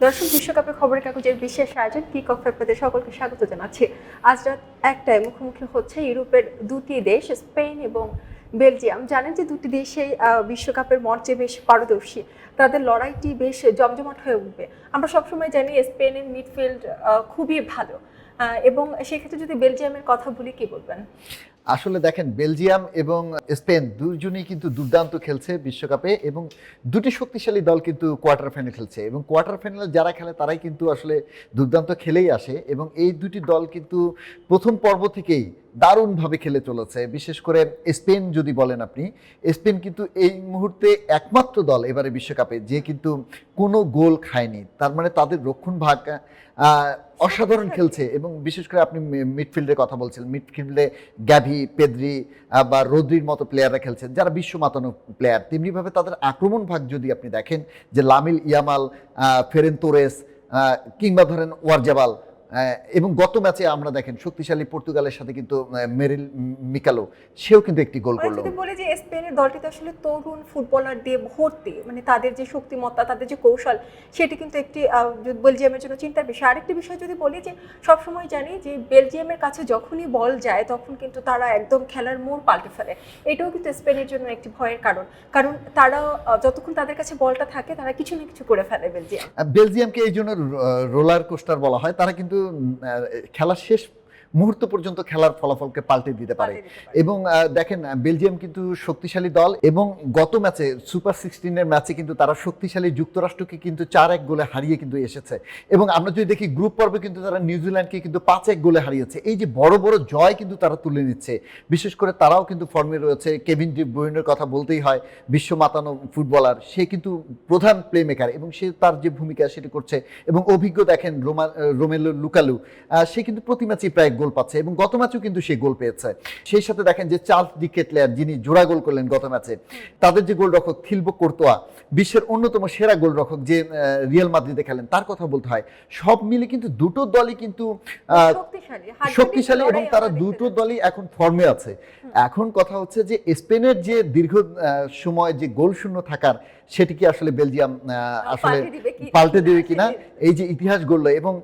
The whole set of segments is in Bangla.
দর্শক, বিশ্বকাপের খবরের কাগজের বিশেষ আয়োজন কিক অফে আপনাদের সকলকে স্বাগত জানাচ্ছি। আজ রাত 1টায় মুখোমুখি হচ্ছে ইউরোপের দুটি দেশ, স্পেন এবং বেলজিয়াম। জানেন যে দুটি দেশেই বিশ্বকাপের মঞ্চে বেশ পারদর্শী, তাদের লড়াইটি বেশ জমজমাট হয়ে উঠবে। আমরা সবসময় জানি স্পেনের মিডফিল্ড খুবই ভালো, এবং সেক্ষেত্রে যদি বেলজিয়ামের কথা বলি, কি বলবেন? আসলে দেখেন, বেলজিয়াম এবং স্পেন দুজনই কিন্তু দুর্দান্ত খেলছে বিশ্বকাপে, এবং দুটি শক্তিশালী দল কিন্তু কোয়ার্টার ফাইনাল খেলছে, এবং কোয়ার্টার ফাইনালে যারা খেলে তারাই কিন্তু আসলে দুর্দান্ত খেলেই আসে। এবং এই দুটি দল কিন্তু প্রথম পর্ব থেকেই দারুণভাবে খেলে চলেছে। বিশেষ করে স্পেন যদি বলেন আপনি, স্পেন কিন্তু এই মুহূর্তে একমাত্র দল এবারে বিশ্বকাপে যে কিন্তু কোনো গোল খায়নি। তার মানে তাদের রক্ষণভাগ অসাধারণ খেলছে। এবং বিশেষ করে আপনি মিডফিল্ডের কথা বলছিলেন, মিডফিল্ডে গ্যাভি, পেদ্রি বা রদ্রির মতো প্লেয়াররা খেলছেন যারা বিশ্ব মাতানো প্লেয়ার। তেমনিভাবে তাদের আক্রমণ ভাগ যদি আপনি দেখেন, যে লামিল ইয়ামাল, ফেরেন তোরেস, কিংবা ধরেন ওয়ারজাবাল, এবং গত ম্যাচে আমরা দেখেন শক্তিশালী পর্তুগালের সাথে কিন্তু মেরিল মিকালো, সেও কিন্তু একটি গোল করলো। যদি বলি যে স্পেনের দলটিতে আসলে তরুণ ফুটবলার দিয়ে ভর্তি, মানে তাদের যে শক্তিমত্তা, তাদের যে কৌশল, সেটি কিন্তু একটি বেলজিয়ামের জন্য চিন্তার বিষয়। আরেকটি বিষয় যদি বলি, যে সবসময় জানি যে বেলজিয়ামের কাছে যখনই বল যায় তখন কিন্তু তারা একদম খেলার মোড় পাল্টে ফেলে। এটাও কিন্তু স্পেনের জন্য একটি ভয়ের কারণ তারা যতক্ষণ তাদের কাছে বলটা থাকে তারা কিছু না কিছু করে ফেলে। বেলজিয়ামকে এই জন্য রোলার কোস্টার বলা হয়। তারা কিন্তু খেলার শেষ মুহূর্ত পর্যন্ত খেলার ফলাফলকে পাল্টে দিতে পারে। এবং দেখেন, বেলজিয়াম কিন্তু শক্তিশালী দল, এবং গত ম্যাচে সুপার 16-এর ম্যাচে কিন্তু তারা শক্তিশালী যুক্তরাষ্ট্রকে কিন্তু 4-1 গোলে হারিয়ে কিন্তু এসেছে। এবং আমরা যদি দেখি গ্রুপ পর্বে কিন্তু তারা নিউজিল্যান্ডকে কিন্তু 5-1 গোলে হারিয়েছে। এই যে বড় বড় জয় কিন্তু তারা তুলে নিচ্ছে। বিশেষ করে তারাও কিন্তু ফর্মে রয়েছে। কেভিন ডি ব্রুইনের কথা বলতেই হয়, বিশ্ব মাতানো ফুটবলার, সে কিন্তু প্রধান প্লে মেকার, এবং সে তার যে ভূমিকা সেটি করছে। এবং অভিজ্ঞ দেখেন রোমেলো লুকালু, সে কিন্তু প্রতি ম্যাচেই প্রায় গোল পাচ্ছে, এবং গত ম্যাচেও কিন্তু সে গোল পেয়েছে। সেই সাথে দেখেন যে চার্লস ডি কেটলার, যিনি জোড়া গোল করলেন গত ম্যাচে, তাদের যে গোলরক্ষক থিলবো কোর্তোয়া, বিশ্বের অন্যতম সেরা গোলরক্ষক যে রিয়াল মাদ্রিদে খেলেন, তার কথা বলতে হয়। সব মিলে কিন্তু দুটো দলই কিন্তু শক্তিশালী, এবং তারা দুটো দলই এখন ফর্মে আছে। এখন কথা হচ্ছে যে স্পেনের যে দীর্ঘ সময় যে গোল শূন্য থাকার, সেটি কি আসলে বেলজিয়াম আসলে পাল্টে দেবে কিনা, এই যে ইতিহাস গড়লো। এবং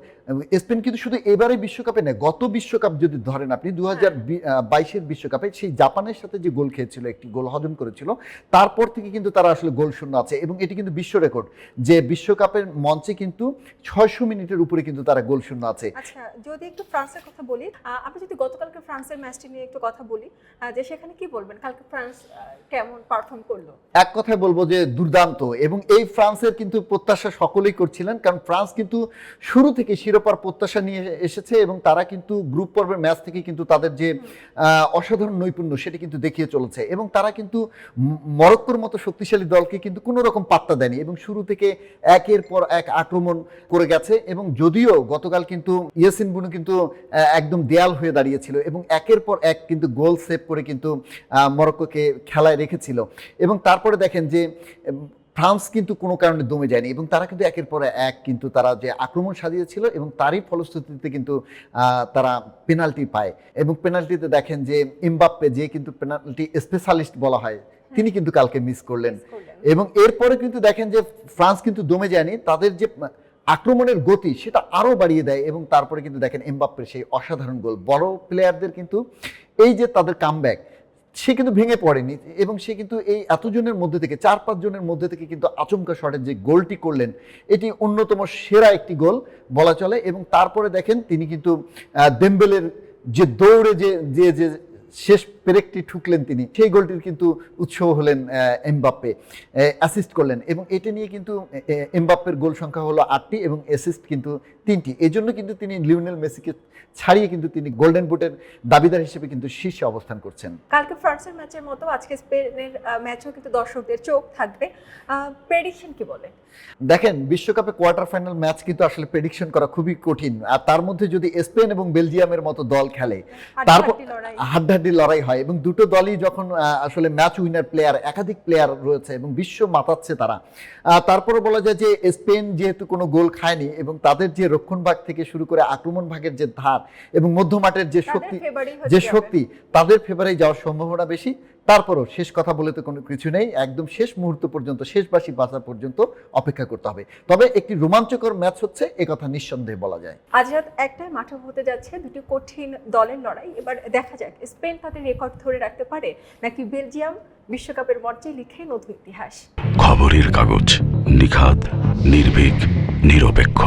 স্পেন কিন্তু শুধু এবারে বিশ্বকাপে নয়, গত বিশ্বকাপ যদি ধরেন আপনি 2022-এর বিশ্বকাপে, সেই জাপানের সাথে যে গোল খেয়েছিল, একটি গোল হজম করেছিল, তারপর থেকে কিন্তু তারা আসলে গোল শূন্য আছে। এবং এটি কিন্তু বিশ্ব রেকর্ড, যে বিশ্বকাপের মঞ্চে কিন্তু 600 মিনিটের উপরে কিন্তু তারা গোল শূন্য আছে। আচ্ছা, যদি একটু ফ্রান্সের কথা বলি, আমরা যদি গতকালকে ফ্রান্সের ম্যাচটি নিয়ে একটু কথা বলি, যে সেখানে কি বলবেন, কালকে ফ্রান্স কেমন পারফর্ম করলো? এক কথায় বলবো যে দুর্দান্ত। এবং এই ফ্রান্সের কিন্তু প্রত্যাশা সকলেই করছিলেন, কারণ ফ্রান্স কিন্তু শুরু থেকে শিরোপার প্রত্যাশা নিয়ে এসেছে, এবং তারা কিন্তু গ্রুপ পর্বের ম্যাচ থেকে কিন্তু তাদের যে অসাধারণ নৈপুণ্য সেটি কিন্তু দেখিয়ে চলেছে। এবং তারা কিন্তু মরক্কোর মতো শক্তিশালী দলকে কিন্তু কোনো রকম পাত্তা দেয়নি, এবং শুরু থেকে একের পর এক আক্রমণ করে গেছে। এবং যদিও গতকাল কিন্তু ইয়াসিন বুনো কিন্তু একদম দেয়াল হয়ে দাঁড়িয়েছিল, এবং একের পর এক কিন্তু গোল সেভ করে কিন্তু মরক্কোকে খেলায় রেখেছিল। এবং তারপরে দেখেন যে ফ্রান্স কিন্তু কোনো কারণে দমে যায়নি, এবং তারা কিন্তু একের পর এক কিন্তু তারা যে আক্রমণ সাজিয়েছিল, এবং তারই ফলশ্রুতিতে কিন্তু তারা পেনাল্টি পায়। এবং পেনাল্টিতে দেখেন যে এমবাপ্পে, যে কিন্তু পেনাল্টি স্পেশালিস্ট বলা হয়, তিনি কিন্তু কালকে মিস করলেন। এবং এরপরে কিন্তু দেখেন যে ফ্রান্স কিন্তু দমে যায়নি, তাদের যে আক্রমণের গতি সেটা আরও বাড়িয়ে দেয়। এবং তারপরে কিন্তু দেখেন এমবাপ্পের সেই অসাধারণ গোল। বড় প্লেয়ারদের কিন্তু এই যে তাদের কামব্যাক, সে কিন্তু ভেঙে পড়েনি, এবং সে কিন্তু এই এতজনের মধ্যে থেকে 4-5 জনের মধ্যে থেকে কিন্তু আচমকা শটের যে গোলটি করলেন, এটি অন্যতম সেরা একটি গোল বলা চলে। এবং তারপরে দেখেন তিনি কিন্তু দেমবেলের যে দৌড়ে যে শেষ পেরেকটি ঠুকলেন তিনি, সেই গোলটির কিন্তু উৎস হলেন এমবাপ্পে, অ্যাসিস্ট করলেন। এবং এটা নিয়ে কিন্তু এমবাপ্পের গোল সংখ্যা হলো 8টি, এবং অ্যাসিস্ট কিন্তু 3টি। এই জন্য কিন্তু তিনি লিওনেল মেসিকে ছাড়িয়ে কিন্তু তিনি গোল্ডেন বুটের দাবিদার হিসেবে কিন্তু শীর্ষে অবস্থান করছেন। কালকে ফ্রান্সের ম্যাচের মতো আজকে স্পেনের ম্যাচেও কিন্তু দর্শকদের চোখ থাকবে। প্রেডিকশন কি বলে? দেখেন, বিশ্বকাপে কোয়ার্টার ফাইনাল ম্যাচ কিন্তু আসলে প্রেডিকশন করা খুবই কঠিন। আর তার মধ্যে যদি স্পেন এবং বেলজিয়ামের মতো দল খেলে, তারপর হাড্ডাহাড্ডি লড়াই হয়, এবং দুটো দলই যখন আসলে ম্যাচ উইনার প্লেয়ার, একাধিক প্লেয়ার রয়েছে, এবং বিশ্ব মাতাচ্ছে তারা, তারপরে বলা যায় যে স্পেন যেহেতু কোনো গোল খায়নি, এবং তাদের যে রক্ষণ ভাগ থেকে শুরু করে আক্রমণ ভাগের যে ধার এবং মধ্যমাঠের যে শক্তি, তাদের ফেভারেই যাওয়ার সম্ভাবনা বেশি। তারপরও শেষ কথা বলে তো কোনো কিছু নেই, একদম শেষ মুহূর্ত পর্যন্ত, শেষ বাঁশি বাজা পর্যন্ত অপেক্ষা করতে হবে। তবে একটি রোমাঞ্চকর ম্যাচ হচ্ছে, এ কথা নিঃসন্দেহে বলা যায়। আজ রাত একটায় মাঠে হতে যাচ্ছে দুটি কঠিন দলের লড়াই। এবার দেখা যাক স্পেন তাদের রেকর্ড ধরে রাখতে পারে নাকি বেলজিয়াম বিশ্বকাপের মঞ্চে লিখে নতুন ইতিহাস। খবরের কাগজ, নিখাত, নির্ভীক, নিরপেক্ষ।